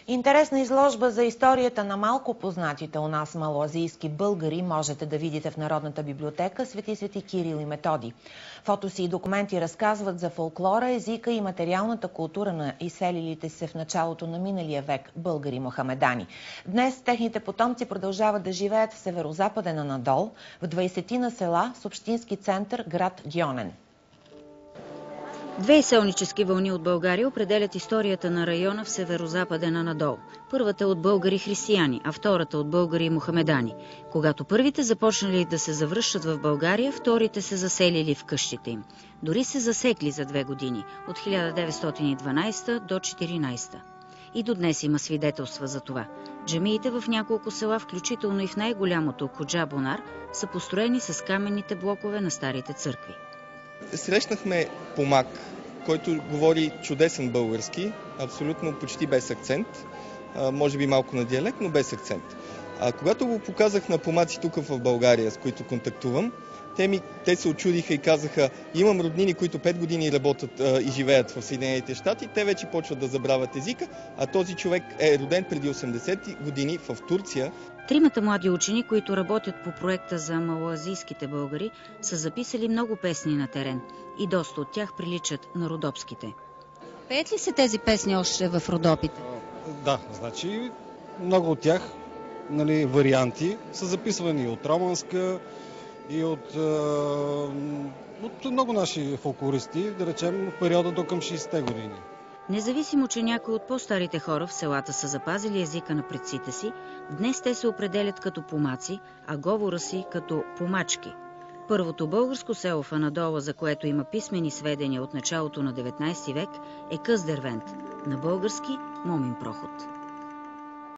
Интересна изложба за историята на малко познатите у нас малоазийски българи можете да видите в Народната библиотека Свети Кирил и Методий. Фотоси и документи разказват за фолклора, езика и материалната култура на изселилите се в началото на миналия век българи мохамедани. Днес техните потомци продължават да живеят в северозападен Анадол, в 20-на села с общински център град Гьонен. Две изселнически вълни от България определят историята на района в северозападен Анадол. Първата от българи християни, а втората от българи мохамедани. Когато първите започнали да се завръщат в България, вторите се заселили в къщите им. Дори се засекли за 2 години, от 1912 до 1914. И до днес има свидетелства за това. Джамиите в няколко села, включително и в най-голямото Коджа Бунар, са построени с каменните блокове на старите църкви. Срещнахме помак, който говори чудесен български, абсолютно почти без акцент, може би малко на диалект, но без акцент. Когато го показах на помаци тук в България, с които контактувам, те се очудиха и казаха: имам роднини, които 5 години работят и живеят в Съединените щати, те вече почват да забравят езика, а този човек е роден преди 80 години в Турция. Тримата млади учени, които работят по проекта за малоазийските българи, са записали много песни на терен и доста от тях приличат на родопските. Пеят ли се тези песни още в Родопите? Да, значи много от тях, варианти са записвани от романска и от много наши фолклористи, да речем в периода до към 60-те години. Независимо, че някои от по-старите хора в селата са запазили езика на предците си, днес те се определят като помаци, а говора си като помачки. Първото българско село в Анадола, за което има писмени сведения от началото на 19 век, е Късдервент, на български Момин проход.